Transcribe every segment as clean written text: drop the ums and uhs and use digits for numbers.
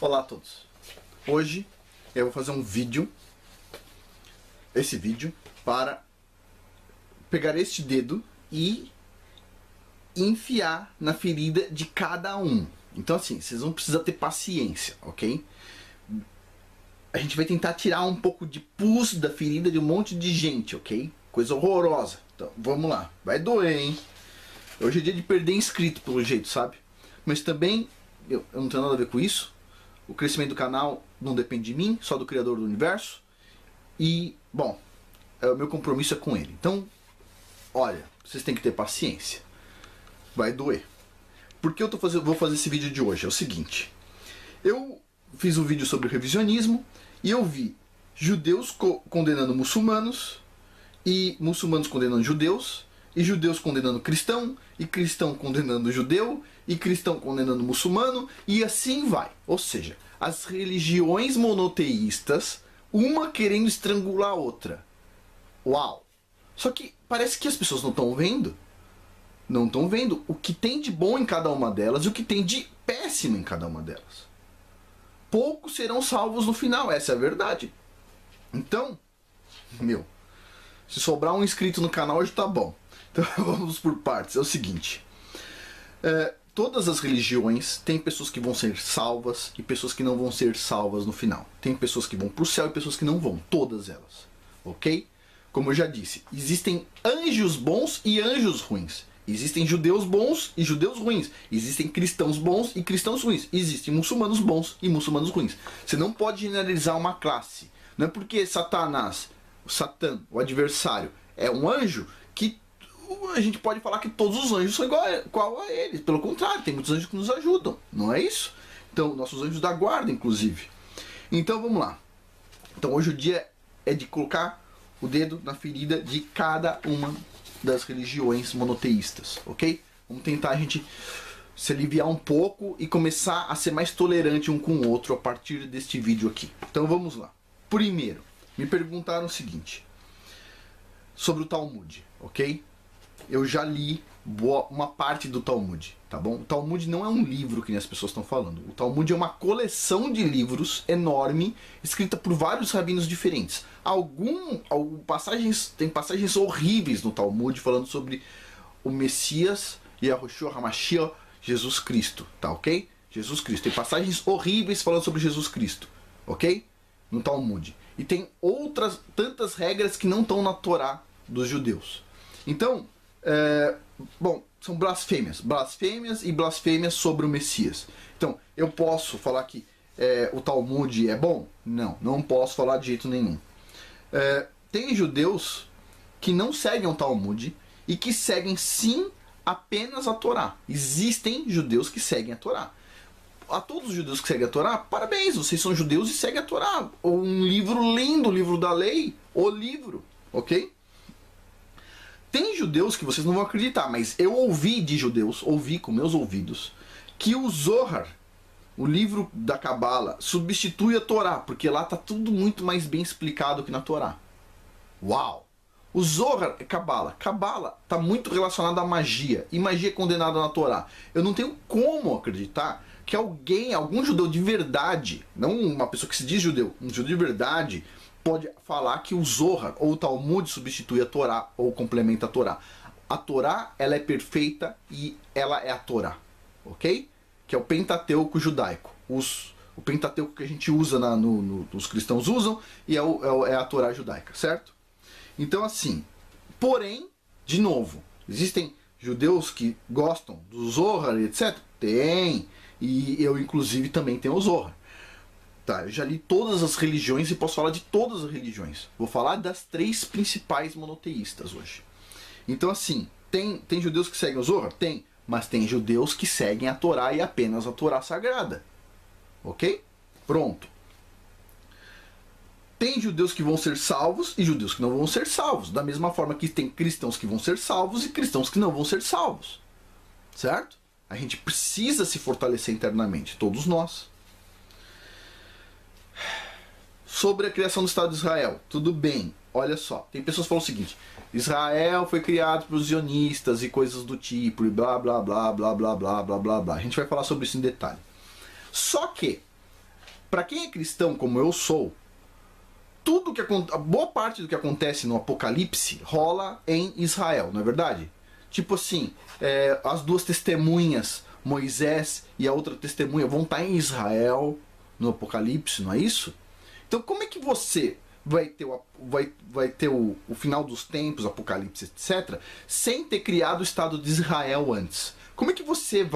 Olá a todos. Hoje eu vou fazer um vídeo, para pegar este dedo e enfiar na ferida de cada um. Então assim, vocês vão precisar ter paciência, ok? A gente vai tentar tirar um pouco de pus da ferida de um monte de gente, ok? Coisa horrorosa. Então vamos lá, vai doer, hein? Hoje é dia de perder inscrito pelo jeito, sabe? Mas também, eu não tenho nada a ver com isso. O crescimento do canal não depende de mim, só do Criador do Universo. E, bom, o meu compromisso é com ele. Então, olha, vocês têm que ter paciência. Vai doer. Por que eu vou fazer esse vídeo de hoje? É o seguinte. Eu fiz um vídeo sobre o revisionismo e eu vi judeus condenando muçulmanos, e muçulmanos condenando judeus, e judeus condenando cristão, e cristão condenando judeu, e cristão condenando muçulmano, e assim vai. Ou seja, as religiões monoteístas, uma querendo estrangular a outra. Uau! Só que parece que as pessoas não estão vendo. Não estão vendo o que tem de bom em cada uma delas e o que tem de péssimo em cada uma delas. Poucos serão salvos no final, essa é a verdade. Então, se sobrar um inscrito no canal hoje tá bom. Então vamos por partes. É o seguinte. Todas as religiões têm pessoas que vão ser salvas e pessoas que não vão ser salvas no final. Tem pessoas que vão para o céu e pessoas que não vão. Todas elas. Ok? Como eu já disse, existem anjos bons e anjos ruins. Existem judeus bons e judeus ruins. Existem cristãos bons e cristãos ruins. Existem muçulmanos bons e muçulmanos ruins. Você não pode generalizar uma classe. Não é porque Satanás, o Satã, o adversário, é um anjo que a gente pode falar que todos os anjos são igual a eles. Pelo contrário, tem muitos anjos que nos ajudam. Não é isso? Então, nossos anjos da guarda, inclusive. Então, vamos lá. Então, hoje o dia é de colocar o dedo na ferida de cada uma das religiões monoteístas, ok? Vamos tentar a gente se aliviar um pouco e começar a ser mais tolerante um com o outro a partir deste vídeo aqui. Então, vamos lá. Primeiro, me perguntaram o seguinte sobre o Talmud, ok? Eu já li uma parte do Talmud, tá bom? O Talmud não é um livro que nem as pessoas estão falando. O Talmud é uma coleção de livros enorme, escrita por vários rabinos diferentes. Tem passagens horríveis no Talmud falando sobre o Messias e a Yahushua HaMashiach, Jesus Cristo, tá ok? Jesus Cristo. Tem passagens horríveis falando sobre Jesus Cristo, ok? No Talmud. E tem outras tantas regras que não estão na Torá dos judeus. Então, são blasfêmias e blasfêmias sobre o Messias. Então, eu posso falar que o Talmud é bom? Não posso falar de jeito nenhum. Tem judeus que não seguem o Talmud e que seguem sim apenas a Torá. Existem judeus que seguem a Torá. A todos os judeus que seguem a Torá, parabéns, vocês são judeus e seguem a Torá. Um livro lindo, o livro da lei, o livro, ok? Tem judeus que vocês não vão acreditar, mas eu ouvi de judeus, ouvi com meus ouvidos, que o Zohar, o livro da Cabala, substitui a Torá, porque lá está tudo muito mais bem explicado que na Torá. Uau! O Zohar é Cabala. Cabala está muito relacionado à magia, e magia é condenada na Torá. Eu não tenho como acreditar que algum judeu de verdade, não uma pessoa que se diz judeu, um judeu de verdade, pode falar que o Zohar ou o Talmud substitui a Torá ou complementa a Torá. A Torá, ela é perfeita e ela é a Torá, ok? Que é o Pentateuco judaico. O Pentateuco que a gente usa, os cristãos usam, e é a Torá judaica, certo? Então assim, porém, de novo, existem judeus que gostam do Zohar, etc? Tem, e eu inclusive também tenho o Zohar. Tá, eu já li todas as religiões e posso falar de todas as religiões. Vou falar das 3 principais monoteístas hoje. Então assim, tem judeus que seguem o Zohar? Tem. Mas tem judeus que seguem a Torá e apenas a Torá sagrada. Ok? Pronto. Tem judeus que vão ser salvos e judeus que não vão ser salvos. Da mesma forma que tem cristãos que vão ser salvos e cristãos que não vão ser salvos. Certo? A gente precisa se fortalecer internamente, todos nós. Sobre a criação do Estado de Israel, tudo bem, olha só, tem pessoas que falam o seguinte: Israel foi criado pelos zionistas e coisas do tipo, e blá blá blá blá blá blá blá blá blá. A gente vai falar sobre isso em detalhe. Só que Para quem é cristão como eu sou, a boa parte do que acontece no Apocalipse rola em Israel, não é verdade? Tipo assim, as duas testemunhas, Moisés e a outra testemunha, vão estar em Israel no Apocalipse, não é isso? Então como é que você vai ter o final dos tempos, Apocalipse, etc., sem ter criado o Estado de Israel antes? Como é que você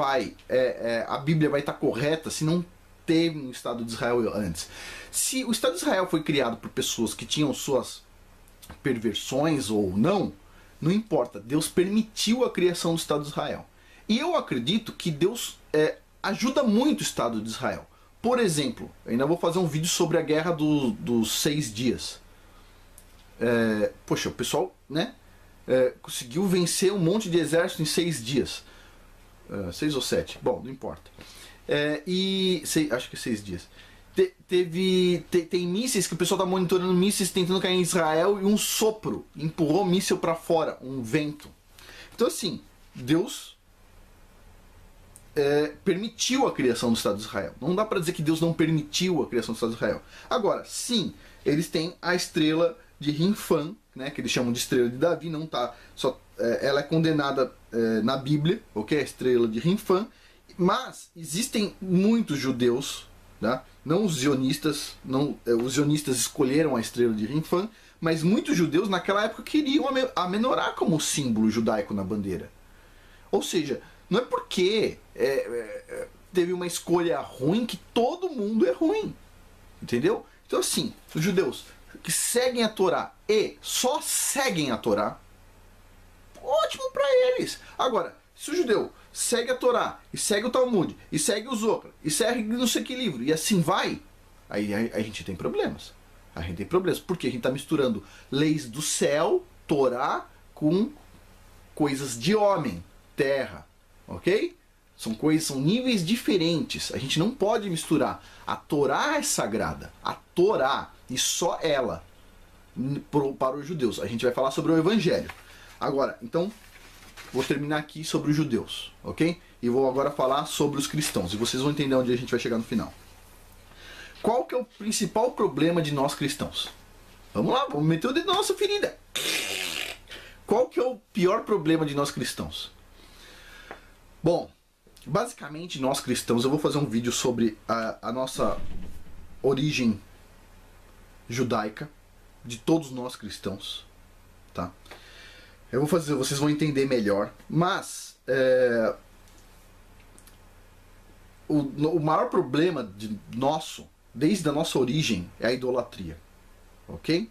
a Bíblia vai estar correta se não teve um Estado de Israel antes? Se o Estado de Israel foi criado por pessoas que tinham suas perversões ou não, não importa. Deus permitiu a criação do Estado de Israel. E eu acredito que Deus ajuda muito o Estado de Israel. Por exemplo, eu ainda vou fazer um vídeo sobre a guerra dos 6 dias. Poxa, o pessoal, né, conseguiu vencer um monte de exército em 6 dias. 6 ou 7, bom, não importa. Acho que 6 dias. Tem mísseis que o pessoal está monitorando, mísseis tentando cair em Israel, e um sopro empurrou o míssil para fora, um vento. Então assim, Deus permitiu a criação do Estado de Israel. Não dá para dizer que Deus não permitiu a criação do Estado de Israel. Agora, sim, eles têm a estrela de Rinfã, né, que eles chamam de estrela de Davi, não tá só, ela é condenada na Bíblia, ok? A estrela de Rinfã, mas existem muitos judeus, tá? Não os zionistas, os zionistas escolheram a estrela de Rinfã, mas muitos judeus naquela época queriam a menorá como símbolo judaico na bandeira. Ou seja, não é porque teve uma escolha ruim que todo mundo é ruim. Entendeu? Então assim, os judeus que seguem a Torá e só seguem a Torá, ótimo para eles. Agora, se o judeu segue a Torá, e segue o Talmud, e segue o Zohar, e segue não sei que livro, e assim vai, aí a gente tem problemas. A gente tem problemas, porque a gente está misturando leis do céu, Torá, com coisas de homem, terra, ok? São níveis diferentes. A gente não pode misturar. A Torá é sagrada, a Torá, e só ela, para os judeus. A gente vai falar sobre o Evangelho. Agora, então, vou terminar aqui sobre os judeus, ok? E vou agora falar sobre os cristãos, e vocês vão entender onde a gente vai chegar no final. Qual que é o principal problema de nós cristãos? Vamos lá, vamos meter o dedo na nossa ferida. Qual que é o pior problema de nós cristãos? Bom, basicamente nós cristãos, eu vou fazer um vídeo sobre a nossa origem judaica, de todos nós cristãos, tá? Eu vou fazer, vocês vão entender melhor, mas o maior problema desde a nossa origem, é a idolatria, ok?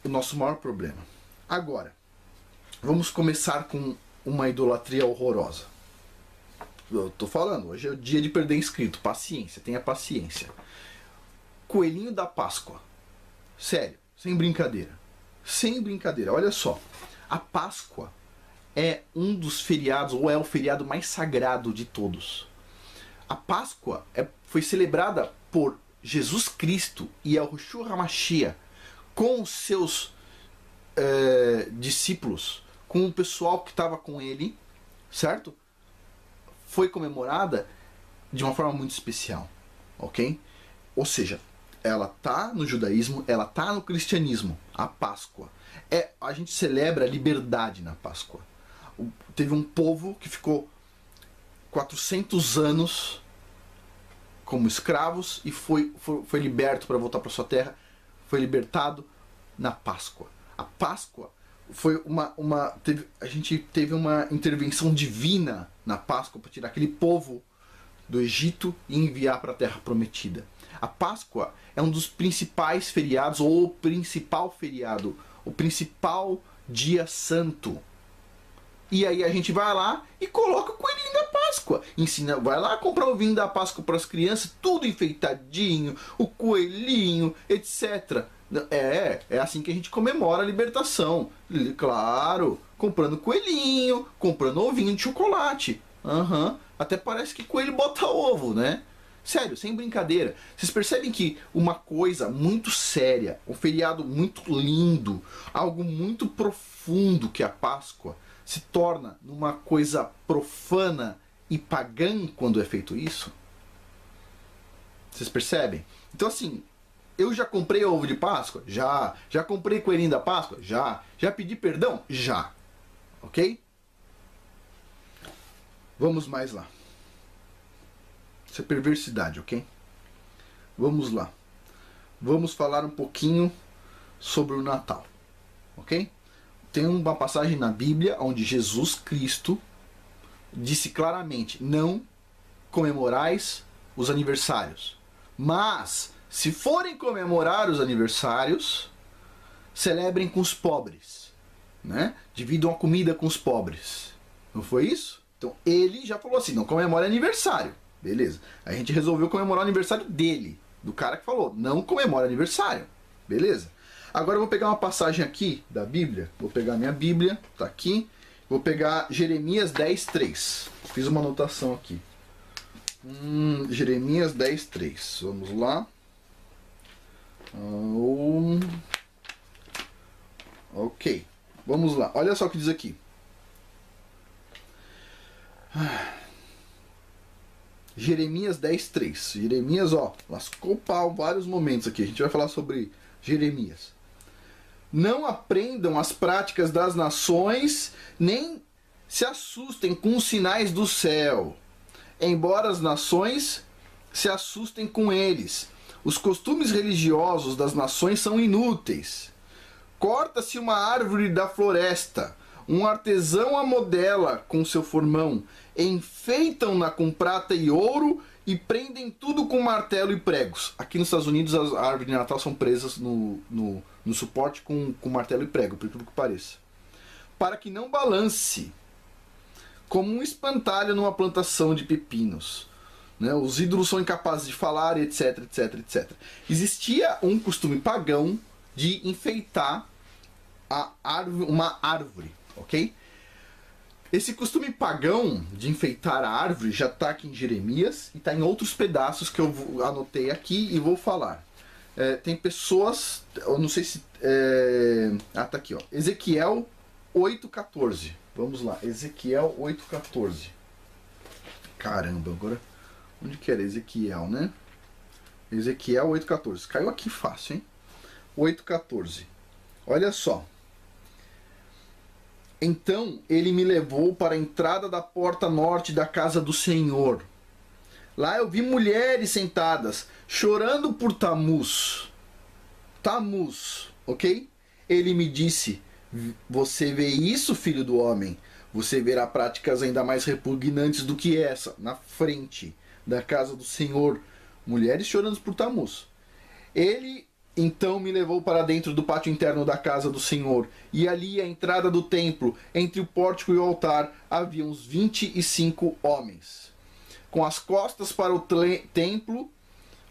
O nosso maior problema. Agora, vamos começar com uma idolatria horrorosa. Eu tô falando, hoje é o dia de perder inscrito, paciência, tenha paciência. Coelhinho da Páscoa. Sério, sem brincadeira. Sem brincadeira, olha só. A Páscoa é um dos feriados, ou é o feriado mais sagrado de todos. A Páscoa foi celebrada por Jesus Cristo e Yahushua HaMashiach com os seus discípulos, com o pessoal que estava com ele, certo? Foi comemorada de uma forma muito especial, ok? Ou seja, ela tá no judaísmo, ela tá no cristianismo, a Páscoa. A gente celebra a liberdade na Páscoa. Teve um povo que ficou 400 anos como escravos e foi liberto para voltar para sua terra, foi libertado na Páscoa. A Páscoa foi a gente teve uma intervenção divina na Páscoa para tirar aquele povo do Egito e enviar para a Terra Prometida. A Páscoa é um dos principais feriados, ou o principal feriado, o principal dia santo. E aí a gente vai lá e coloca o coelhinho da Páscoa. Vai lá comprar o vinho da Páscoa para as crianças, tudo enfeitadinho, o coelhinho, etc. É assim que a gente comemora a libertação. Claro, comprando coelhinho, comprando ovinho de chocolate. Até parece que coelho bota ovo, né? Sério, sem brincadeira. Vocês percebem que uma coisa muito séria, um feriado muito lindo, algo muito profundo que é a Páscoa, se torna numa coisa profana e pagã quando é feito isso? Vocês percebem? Então assim, eu já comprei ovo de Páscoa? Já. Já comprei coelhinho da Páscoa? Já. Já pedi perdão? Já. Ok? Vamos mais lá. Isso é perversidade, ok? Vamos lá. Vamos falar um pouquinho sobre o Natal. Ok? Tem uma passagem na Bíblia onde Jesus Cristo disse claramente: não comemorais os aniversários. Mas, se forem comemorar os aniversários, celebrem com os pobres, né? Dividam a comida com os pobres. Não foi isso? Então ele já falou assim: não comemore aniversário. Beleza. A gente resolveu comemorar o aniversário dele, do cara que falou: não comemore aniversário. Beleza. Agora eu vou pegar uma passagem aqui da Bíblia. Vou pegar minha Bíblia, tá aqui. Vou pegar Jeremias 10:3. Fiz uma anotação aqui. Jeremias 10:3. Vamos lá. Ok. Vamos lá. Olha só o que diz aqui. Jeremias 10:3. Jeremias, ó, lascou pau vários momentos aqui. A gente vai falar sobre Jeremias. Não aprendam as práticas das nações, nem se assustem com os sinais do céu, embora as nações se assustem com eles. Os costumes religiosos das nações são inúteis. Corta-se uma árvore da floresta, um artesão a modela com seu formão, enfeitam-na com prata e ouro e prendem tudo com martelo e pregos. Aqui nos Estados Unidos as árvores de Natal são presas no suporte com martelo e prego, por tudo que pareça. Para que não balance, como um espantalho numa plantação de pepinos. Né? Os ídolos são incapazes de falar, etc, etc, etc. Existia um costume pagão de enfeitar uma árvore, ok? Esse costume pagão de enfeitar a árvore já está aqui em Jeremias e está em outros pedaços que eu anotei aqui e vou falar. Tem pessoas, eu não sei se... tá aqui, ó. Ezequiel 8:14. Vamos lá, Ezequiel 8:14. Caramba, agora... Onde que era Ezequiel, né? Ezequiel 8:14. Caiu aqui fácil, hein? 8:14. Olha só. Então ele me levou para a entrada da porta norte da casa do Senhor. Lá eu vi mulheres sentadas, chorando por Tamuz. Tamuz, ok? Ele me disse: você vê isso, filho do homem? Você verá práticas ainda mais repugnantes do que essa, na frente da casa do Senhor. Mulheres chorando por Tamuz. Ele então me levou para dentro do pátio interno da casa do Senhor, e ali à entrada do templo, entre o pórtico e o altar, havia uns 25 homens, com as costas para o templo,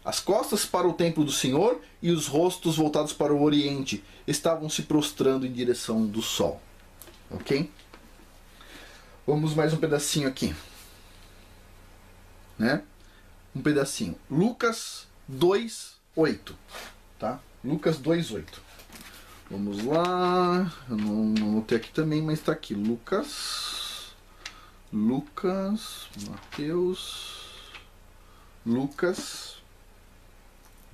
as costas para o templo do Senhor e os rostos voltados para o oriente, estavam se prostrando em direção do sol. Ok? Vamos mais um pedacinho aqui, né? Um pedacinho. Lucas 2:8. Tá? Lucas 2:8. Vamos lá. Eu não anotei aqui também, mas está aqui. Lucas, Mateus, Lucas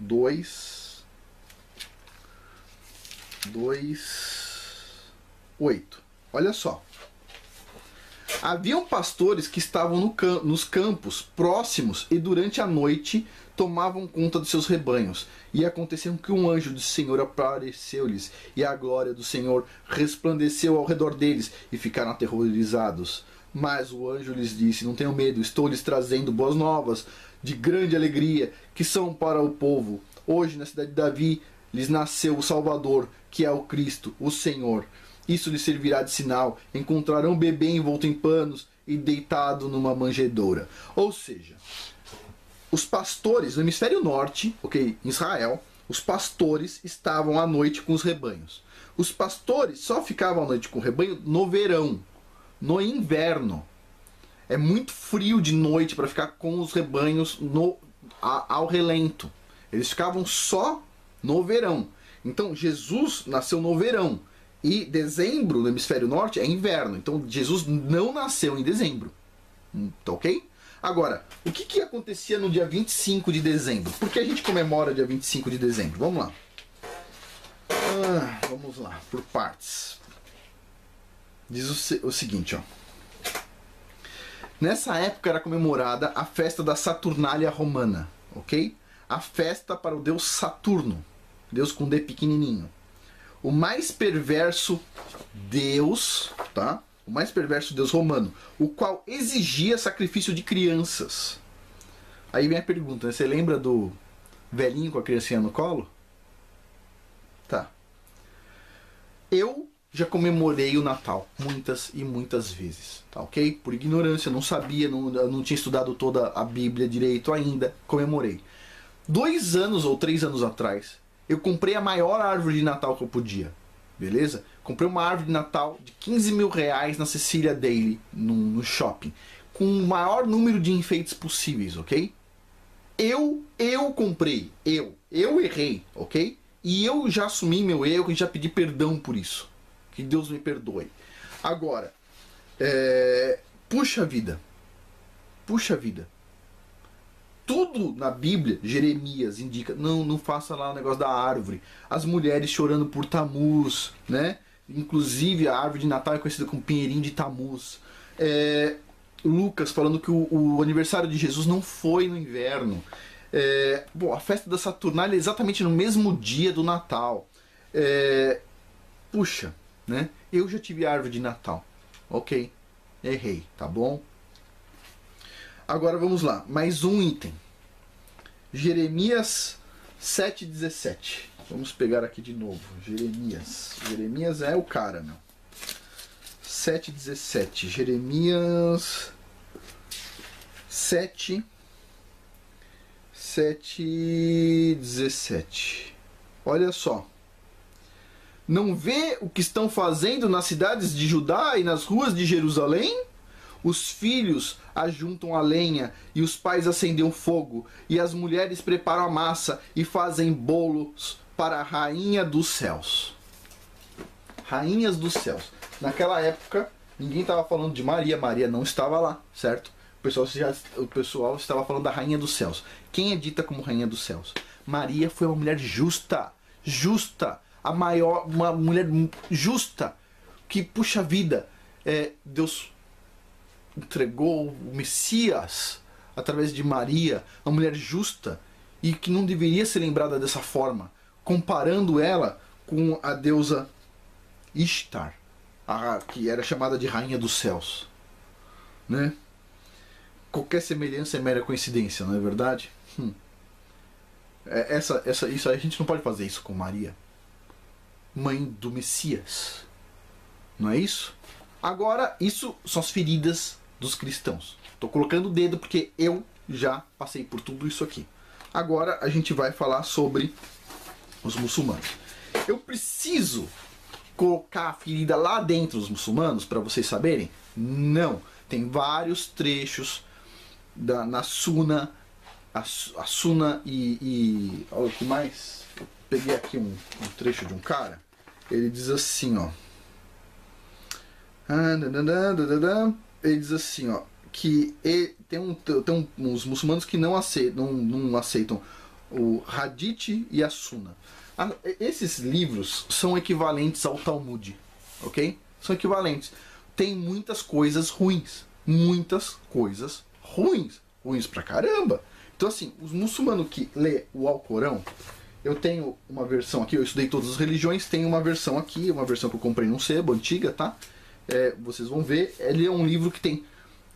2:8. Olha só. Haviam pastores que estavam nos campos próximos e durante a noite tomavam conta de seus rebanhos. E aconteceu que um anjo do Senhor apareceu-lhes, e a glória do Senhor resplandeceu ao redor deles, e ficaram aterrorizados. Mas o anjo lhes disse: não tenham medo, estou lhes trazendo boas novas de grande alegria, que são para o povo. Hoje, na cidade de Davi, lhes nasceu o Salvador, que é o Cristo, o Senhor. Isso lhes servirá de sinal: encontrarão um bebê envolto em panos e deitado numa manjedoura. Ou seja, os pastores no hemisfério norte, ok, em Israel, os pastores estavam à noite com os rebanhos. Os pastores só ficavam à noite com o rebanho no verão. No inverno é muito frio de noite para ficar com os rebanhos ao relento. Eles ficavam só no verão. Então Jesus nasceu no verão. E dezembro, no hemisfério norte, é inverno. Então Jesus não nasceu em dezembro. Ok? Agora, o que acontecia no dia 25 de dezembro? Por que a gente comemora dia 25 de dezembro? Vamos lá. Vamos lá, por partes. Diz o seguinte, ó. Nessa época era comemorada a festa da Saturnália Romana, ok? A festa para o deus Saturno, deus com D pequenininho. O mais perverso deus, tá? O mais perverso deus romano, o qual exigia sacrifício de crianças. Aí vem a pergunta, né? Você lembra do velhinho com a criancinha no colo? Tá. Eu já comemorei o Natal muitas e muitas vezes, tá ok? Por ignorância, não sabia, não tinha estudado toda a Bíblia direito ainda, comemorei. 2 anos ou 3 anos atrás, eu comprei a maior árvore de Natal que eu podia, beleza? Comprei uma árvore de Natal de 15 mil reais na Cecília Daily, no shopping, com o maior número de enfeites possíveis, ok? Eu comprei, eu errei, ok? E eu já assumi meu erro e já pedi perdão por isso. Que Deus me perdoe. Agora, puxa vida. Tudo na Bíblia, Jeremias indica, não faça lá o negócio da árvore. As mulheres chorando por Tamuz, né? Inclusive a árvore de Natal é conhecida como Pinheirinho de Tamuz. Lucas falando que o aniversário de Jesus não foi no inverno. A festa da Saturnália é exatamente no mesmo dia do Natal. Puxa, né? Eu já tive árvore de Natal. Ok, errei, tá bom? Agora vamos lá, mais um item. Jeremias 7,17. Vamos pegar aqui de novo. Jeremias é o cara, meu. 7,17. Jeremias 7,17. Olha só. Não vê o que estão fazendo nas cidades de Judá e nas ruas de Jerusalém? Os filhos ajuntam a lenha e os pais acendem o fogo, e as mulheres preparam a massa e fazem bolos para a rainha dos céus. Rainhas dos céus. Naquela época, ninguém estava falando de Maria. Maria não estava lá, certo? O pessoal estava falando da rainha dos céus. Quem é dita como rainha dos céus? Maria foi uma mulher justa. Uma mulher justa. Que, puxa vida, Deus entregou o Messias através de Maria, uma mulher justa e que não deveria ser lembrada dessa forma, comparando ela com a deusa Ishtar, que era chamada de rainha dos céus, né? Qualquer semelhança é mera coincidência, não é verdade? Isso aí, a gente não pode fazer isso com Maria, mãe do Messias, não é isso? Agora, isso são as feridas dos cristãos. Estou colocando o dedo porque eu já passei por tudo isso aqui. Agora a gente vai falar sobre os muçulmanos. Eu preciso colocar a ferida lá dentro dos muçulmanos para vocês saberem? Não. Tem vários trechos na Suna. A Suna e olha o que mais. Eu peguei aqui um trecho de um cara. Ele diz assim, ó. Ele diz assim, ó, que tem uns muçulmanos que não aceitam o Hadith e a Sunna. Esses livros são equivalentes ao Talmud, ok? São equivalentes. Tem muitas coisas ruins, ruins pra caramba. Então assim, os muçulmanos que lê o Alcorão, eu tenho uma versão aqui, eu estudei todas as religiões, tem uma versão aqui, uma versão que eu comprei num sebo, antiga, tá? Vocês vão ver, ele é um livro que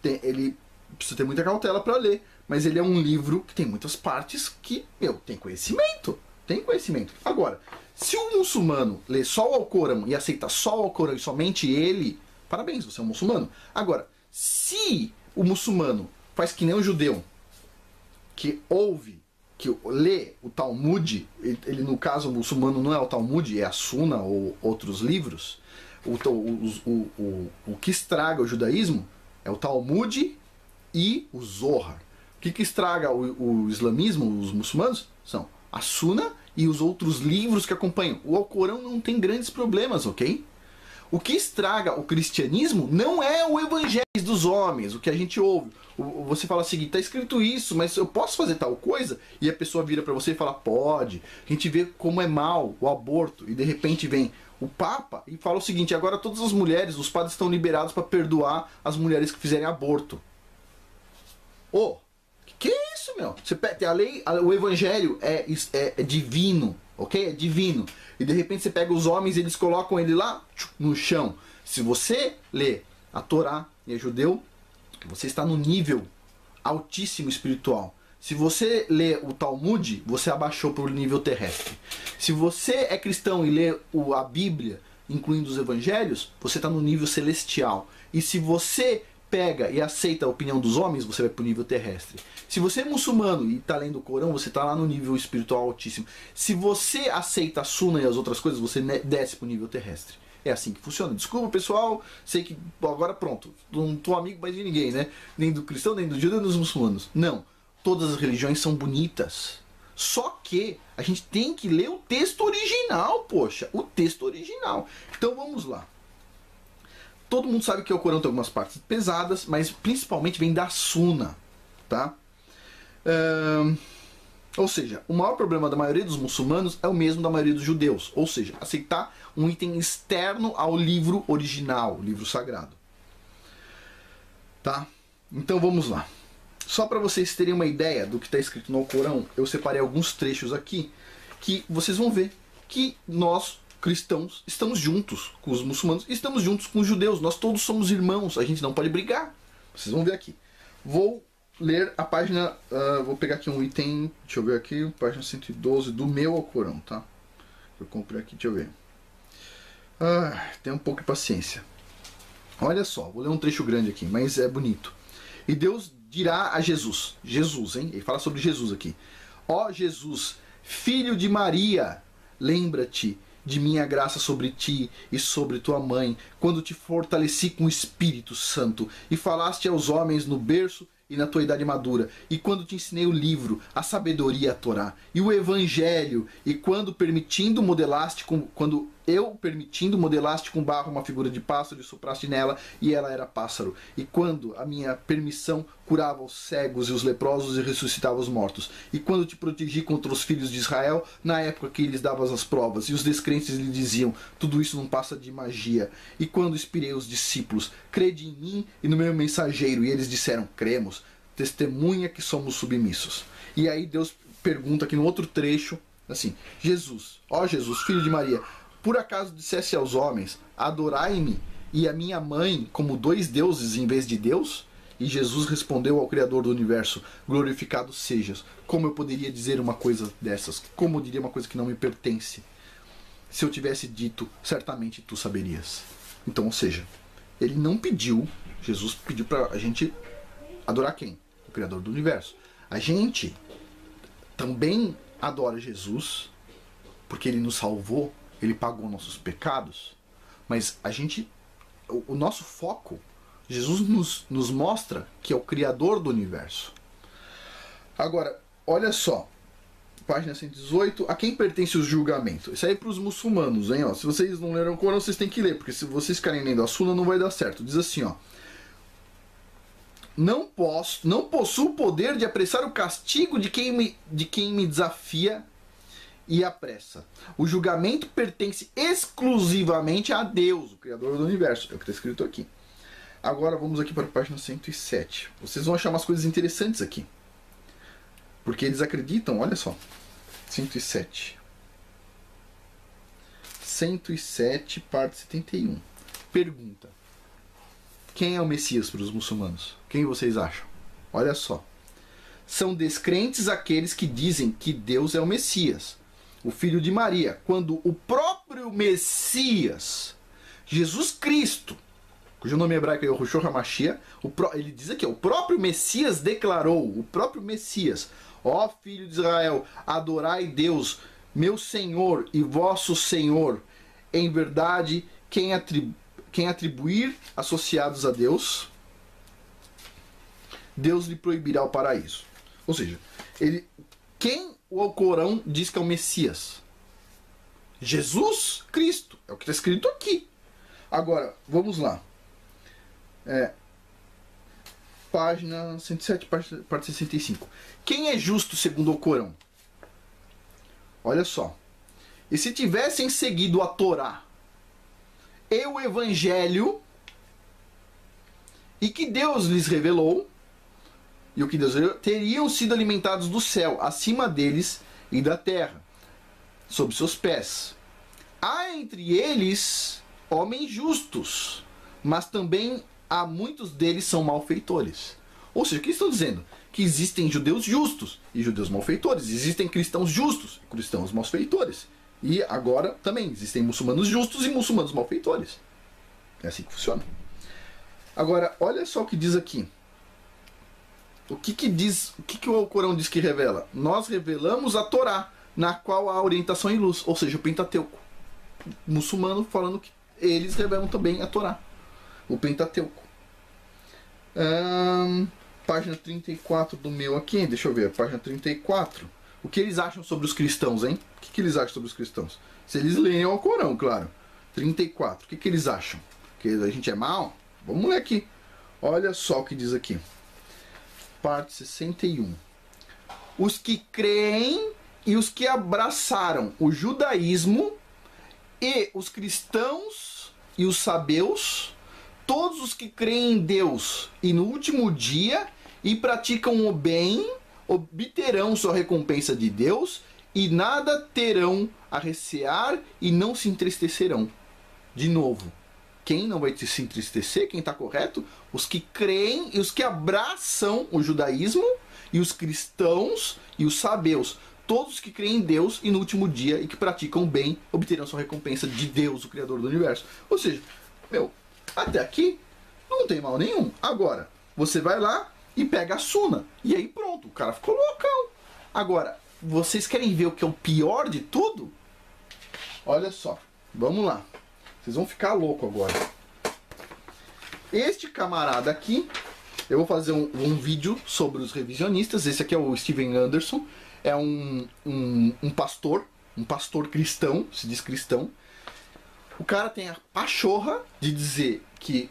ele precisa ter muita cautela para ler, mas ele é um livro que tem muitas partes que, tem conhecimento. Agora, se o muçulmano lê só o Alcorão e aceita só o Alcorão e somente ele, parabéns, você é um muçulmano. Agora, se o muçulmano faz que nem o judeu, que lê o Talmud, ele no caso o muçulmano não é o Talmud, é a Sunna ou outros livros, o que estraga o judaísmo é o Talmud e o Zohar. O que estraga o islamismo, os muçulmanos, são a Sunna e os outros livros que acompanham. O Alcorão não tem grandes problemas, ok? O que estraga o cristianismo não é o evangelho dos homens, o que a gente ouve. Você fala o seguinte, tá escrito isso, mas eu posso fazer tal coisa? E a pessoa vira para você e fala, pode. A gente vê como é mal o aborto, e de repente vem o Papa e fala o seguinte, agora todas as mulheres, os padres estão liberados para perdoar as mulheres que fizerem aborto. Ô, que é isso, meu? Você pega a lei, o evangelho é divino, ok? É divino. E de repente você pega os homens e eles colocam ele lá no chão. Se você lê a Torá e é judeu, você está no nível altíssimo espiritual. Se você lê o Talmud, você abaixou para o nível terrestre. Se você é cristão e lê a Bíblia, incluindo os evangelhos, você está no nível celestial. E se você pega e aceita a opinião dos homens, você vai para o nível terrestre. Se você é muçulmano e está lendo o Corão, você está lá no nível espiritual altíssimo. Se você aceita a Sunna e as outras coisas, você desce para o nível terrestre. É assim que funciona. Desculpa, pessoal, sei que agora pronto, não estou amigo mais de ninguém, né? Nem do cristão, nem do judeu, nem dos muçulmanos. Não. Todas as religiões são bonitas. Só que a gente tem que ler o texto original, poxa. O texto original. Então vamos lá. Todo mundo sabe que o Corão tem algumas partes pesadas, mas principalmente vem da Sunna, tá? Ou seja, o maior problema da maioria dos muçulmanos é o mesmo da maioria dos judeus. Ou seja, aceitar um item externo ao livro original, o livro sagrado. Tá? Então vamos lá. Só para vocês terem uma ideia do que está escrito no Corão, eu separei alguns trechos aqui que vocês vão ver que nós, cristãos, estamos juntos com os muçulmanos, estamos juntos com os judeus, nós todos somos irmãos, a gente não pode brigar. Vocês vão ver aqui. Vou ler a página, vou pegar aqui um item, deixa eu ver aqui, página 112 do meu Alcorão, tá? Eu comprei aqui, deixa eu ver. Tenha um pouco de paciência. Olha só, vou ler um trecho grande aqui, mas é bonito. E Deus dirá a Jesus, hein? Ele fala sobre Jesus aqui. Ó Jesus, filho de Maria, lembra-te de minha graça sobre ti e sobre tua mãe, quando te fortaleci com o Espírito Santo e falaste aos homens no berço e na tua idade madura, e quando te ensinei o livro, a sabedoria, a Torá, e o Evangelho, e quando eu permitindo modelaste com barro uma figura de pássaro e sopraste nela, e ela era pássaro, e quando a minha permissão curava os cegos e os leprosos e ressuscitava os mortos, e quando te protegi contra os filhos de Israel, na época que lhes davas as provas, e os descrentes lhe diziam, tudo isso não passa de magia, e quando inspirei os discípulos, crede em mim e no meu mensageiro, e eles disseram, cremos, testemunha que somos submissos. E aí Deus pergunta aqui no outro trecho, assim, Jesus, ó Jesus, filho de Maria, por acaso dissesse aos homens, adorai-me e a minha mãe como dois deuses em vez de Deus? E Jesus respondeu ao Criador do Universo, glorificado sejas. Como eu poderia dizer uma coisa dessas? Como eu diria uma coisa que não me pertence? Se eu tivesse dito, certamente tu saberias. Então, ou seja, ele não pediu, Jesus pediu para a gente adorar quem? O Criador do Universo. A gente também adora Jesus, porque ele nos salvou, ele pagou nossos pecados, mas a gente, o nosso foco, Jesus nos mostra que é o Criador do Universo. Agora, olha só, página 118, a quem pertence o julgamento? Isso aí é para os muçulmanos, hein? Ó, se vocês não leram o Corão, vocês têm que ler, porque se vocês ficarem lendo a Sunna, não vai dar certo. Diz assim, ó. Não possuo o poder de apressar o castigo de quem me desafia e apressa. O julgamento pertence exclusivamente a Deus, o Criador do Universo. É o que está escrito aqui. Agora vamos aqui para a página 107. Vocês vão achar umas coisas interessantes aqui. Porque eles acreditam, olha só. 107. 107, parte 71. Pergunta. Quem é o Messias para os muçulmanos? Quem vocês acham? Olha só. São descrentes aqueles que dizem que Deus é o Messias, o filho de Maria, quando o próprio Messias, Jesus Cristo, cujo nome hebraico é Yahushua HaMashiach, ele diz aqui, o próprio Messias declarou, o próprio Messias, ó filho de Israel, adorai Deus, meu Senhor e vosso Senhor, em verdade, quem atribuir associados a Deus, Deus lhe proibirá o paraíso. Ou seja, quem o Alcorão diz que é o Messias? Jesus Cristo. É o que está escrito aqui. Agora, vamos lá. Página 107, parte 65. Quem é justo segundo o Corão? Olha só. E se tivessem seguido a Torá e o Evangelho, e que Deus lhes revelou, e o que Deus revelou, teriam sido alimentados do céu, acima deles e da terra, sob seus pés. Há entre eles homens justos, mas também há muitos deles são malfeitores. Ou seja, o que estão dizendo? Que existem judeus justos e judeus malfeitores. Existem cristãos justos e cristãos malfeitores. E agora também existem muçulmanos justos e muçulmanos malfeitores. É assim que funciona. Agora, olha só o que diz aqui. O que diz? O que o Alcorão diz que revela? Nós revelamos a Torá, na qual há orientação e luz, ou seja, o Pentateuco. O muçulmano falando que eles revelam também a Torá, o Pentateuco. Página 34 do meu aqui, deixa eu ver, página 34. O que eles acham sobre os cristãos, hein? O que eles acham sobre os cristãos? Se eles leem o Alcorão, claro. 34. O que eles acham? Que a gente é mal? Vamos ler aqui. Olha só o que diz aqui. Parte 61. Os que creem e os que abraçaram o judaísmo e os cristãos e os sabeus, todos os que creem em Deus e no último dia e praticam o bem, obterão sua recompensa de Deus e nada terão a recear e não se entristecerão. De novo, quem não vai se entristecer, quem está correto? Os que creem e os que abraçam o judaísmo e os cristãos e os sabeus. Todos que creem em Deus e no último dia e que praticam o bem obterão sua recompensa de Deus, o Criador do Universo. Ou seja, até aqui não tem mal nenhum. Agora, você vai lá e pega a Suna. E aí pronto, o cara ficou loucão. Agora, vocês querem ver o que é o pior de tudo? Olha só, vamos lá. Vocês vão ficar loucos agora. Este camarada aqui, eu vou fazer um vídeo sobre os revisionistas. Esse aqui é o Steven Anderson. É um pastor cristão, se diz cristão. O cara tem a pachorra de dizer que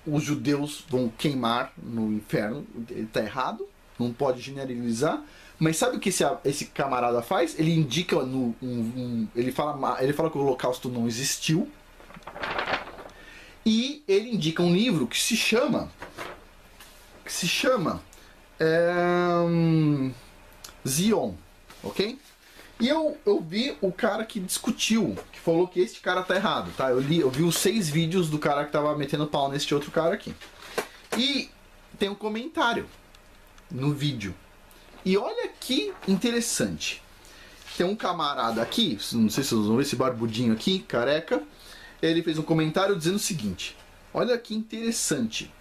os judeus vão queimar no inferno. Ele está errado, não pode generalizar. Mas sabe o que esse camarada faz? Ele indica ele fala que o Holocausto não existiu. E ele indica um livro que se chama Zion, ok? E eu vi o cara que discutiu, que falou que este cara tá errado, tá? Eu vi os 6 vídeos do cara que tava metendo pau neste outro cara aqui. E tem um comentário no vídeo. E olha que interessante. Tem um camarada aqui, não sei se vocês vão ver esse barbudinho aqui, careca. Ele fez um comentário dizendo o seguinte: olha que interessante.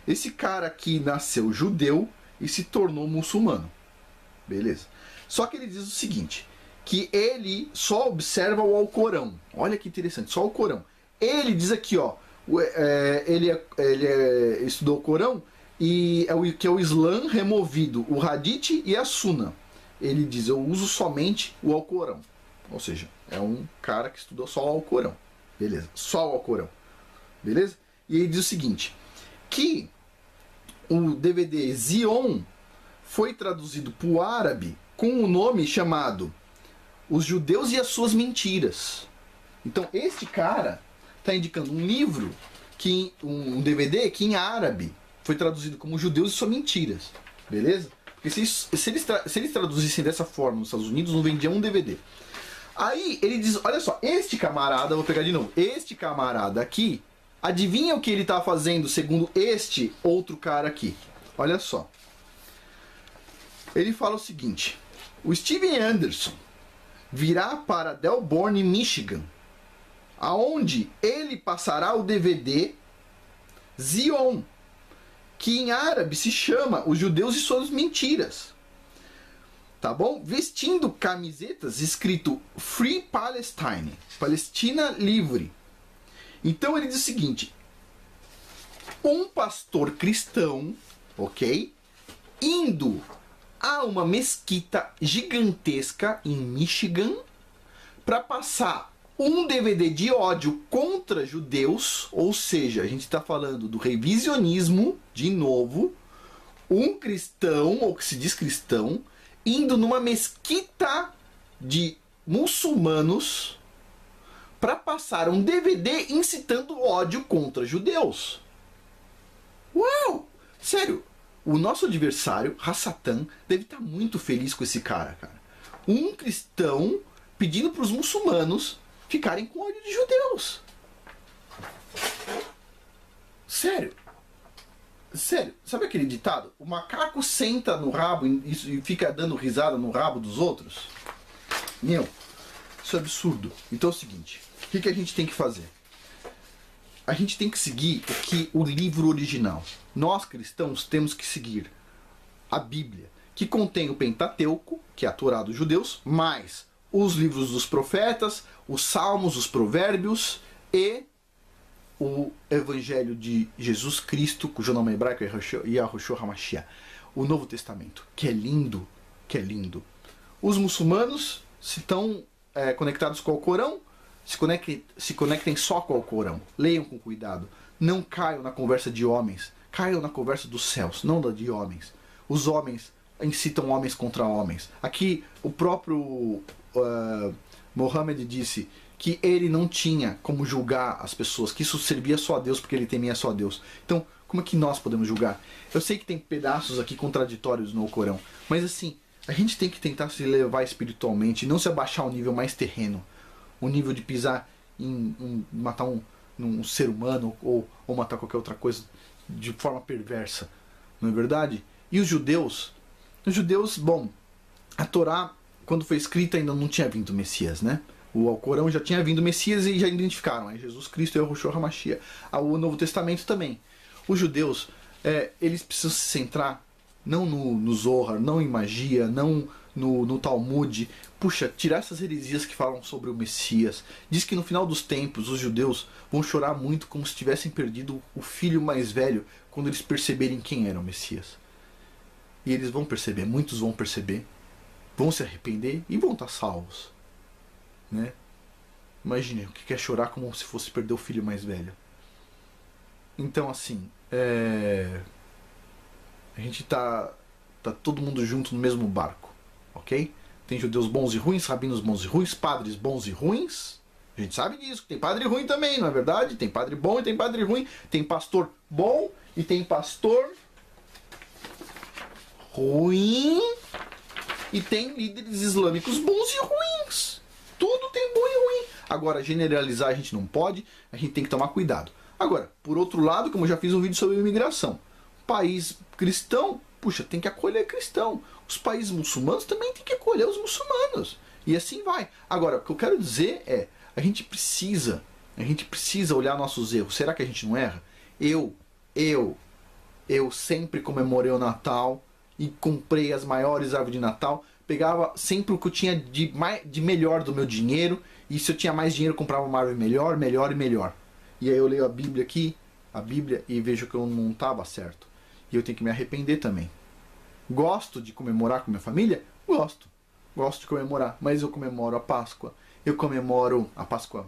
Esse cara aqui nasceu judeu e se tornou muçulmano. Beleza. Só que ele diz o seguinte, que ele só observa o Alcorão. Olha que interessante, só o Alcorão. Ele diz aqui, ó, ele estudou o Corão e que é o Islã removido, o Hadith e a Sunna. Ele diz, eu uso somente o Alcorão. Ou seja, é um cara que estudou só o Alcorão. Beleza, só o Alcorão. Beleza? E ele diz o seguinte, que o DVD Zion foi traduzido para o árabe com o nome chamado Os Judeus e as Suas Mentiras. Então, este cara está indicando um livro, um DVD que em árabe foi traduzido como Judeus e Suas Mentiras. Beleza? Porque se eles traduzissem dessa forma nos Estados Unidos, não vendia um DVD. Aí ele diz, olha só, este camarada, vou pegar de novo, este camarada aqui, adivinha o que ele está fazendo segundo este outro cara aqui? Olha só. Ele fala o seguinte, o Steven Anderson virá para Dearborn, Michigan, aonde ele passará o DVD Zion, que em árabe se chama Os Judeus e Suas Mentiras. Tá bom? Vestindo camisetas escrito Free Palestine, Palestina Livre. Então ele diz o seguinte, um pastor cristão, ok, indo a uma mesquita gigantesca em Michigan para passar um DVD de ódio contra judeus, ou seja, a gente está falando do revisionismo, de novo, um cristão, ou que se diz cristão, indo numa mesquita de muçulmanos para passar um DVD incitando ódio contra judeus. Uau! Sério, o nosso adversário, Hassatan, deve estar muito feliz com esse cara. Um cristão pedindo para os muçulmanos ficarem com ódio de judeus. Sério. Sério, sabe aquele ditado? O macaco senta no rabo e fica dando risada no rabo dos outros? Meu, isso é absurdo. Então é o seguinte, o que a gente tem que fazer? A gente tem que seguir o livro original. Nós cristãos temos que seguir a Bíblia, que contém o Pentateuco, que é a Torá dos judeus, mais os livros dos profetas, os salmos, os provérbios e o Evangelho de Jesus Cristo, cujo nome hebraico é Yahushua HaMashiach, o Novo Testamento, que é lindo, que é lindo. Os muçulmanos, se estão conectados com o Corão, se conectem só com o Corão. Leiam com cuidado. Não caiam na conversa de homens. Caiam na conversa dos céus, não da de homens. Os homens incitam homens contra homens. Aqui o próprio Mohammed disse que ele não tinha como julgar as pessoas, que isso servia só a Deus porque ele temia só a Deus. Então, como é que nós podemos julgar? Eu sei que tem pedaços aqui contraditórios no Corão, mas assim, a gente tem que tentar se elevar espiritualmente, não se abaixar ao nível mais terreno, o nível de pisar matar um ser humano ou matar qualquer outra coisa de forma perversa, não é verdade? E os judeus, bom, a Torá, quando foi escrita, ainda não tinha vindo o Messias, né? O Alcorão já tinha vindo o Messias e já identificaram, é Jesus Cristo e o Yahushua HaMashiach. O Novo Testamento também. Os judeus, eles precisam se centrar não no Zohar, não em magia, não no Talmud. Puxa, tirar essas heresias que falam sobre o Messias. Diz que no final dos tempos os judeus vão chorar muito como se tivessem perdido o filho mais velho quando eles perceberem quem era o Messias. E eles vão perceber, muitos vão perceber, vão se arrepender e vão estar salvos. Né? Imagine o que é chorar como se fosse perder o filho mais velho. Então assim, a gente tá todo mundo junto no mesmo barco, ok? Tem judeus bons e ruins, rabinos bons e ruins, padres bons e ruins. A gente sabe disso, tem padre ruim também, não é verdade? Tem padre bom e tem padre ruim, tem pastor bom e tem pastor ruim, e tem líderes islâmicos bons e ruins. Tudo tem bom e ruim. Agora, generalizar a gente não pode, a gente tem que tomar cuidado. Agora, por outro lado, como eu já fiz um vídeo sobre imigração, país cristão, puxa, tem que acolher cristão. Os países muçulmanos também tem que acolher os muçulmanos. E assim vai. Agora, o que eu quero dizer é, a gente precisa olhar nossos erros. Será que a gente não erra? Eu sempre comemorei o Natal e comprei as maiores árvores de Natal. Pegava sempre o que eu tinha de melhor do meu dinheiro, e se eu tinha mais dinheiro, comprava uma árvore melhor, melhor e melhor. E aí eu leio a Bíblia aqui, e vejo que eu não estava certo. E eu tenho que me arrepender também. Gosto de comemorar com minha família? Gosto. Gosto de comemorar, mas eu comemoro a Páscoa. Eu comemoro a Páscoa,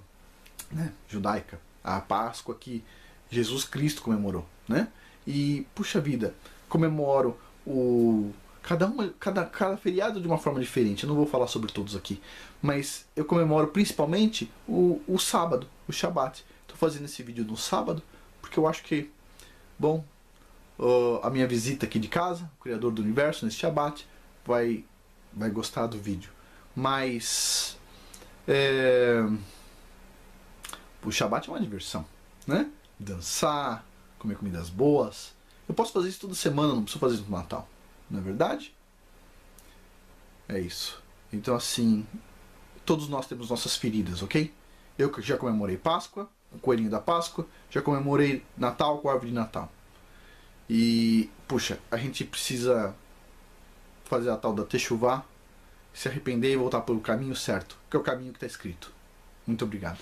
né, judaica, a Páscoa que Jesus Cristo comemorou, né? E, puxa vida, comemoro cada feriado de uma forma diferente. Eu não vou falar sobre todos aqui, mas eu comemoro principalmente o sábado, o Shabat. Estou fazendo esse vídeo no sábado porque eu acho que, bom, a minha visita aqui de casa, o Criador do Universo, nesse Shabat, vai gostar do vídeo. Mas o Shabat é uma diversão, né? Dançar, comer comidas boas. Eu posso fazer isso toda semana, não preciso fazer isso no Natal. Não é verdade? É isso. Então assim, todos nós temos nossas feridas, ok? Eu já comemorei Páscoa, o coelhinho da Páscoa, já comemorei Natal com a árvore de Natal. E, puxa, a gente precisa fazer a tal da Teshuvá, se arrepender e voltar pelo caminho certo, que é o caminho que está escrito. Muito obrigado.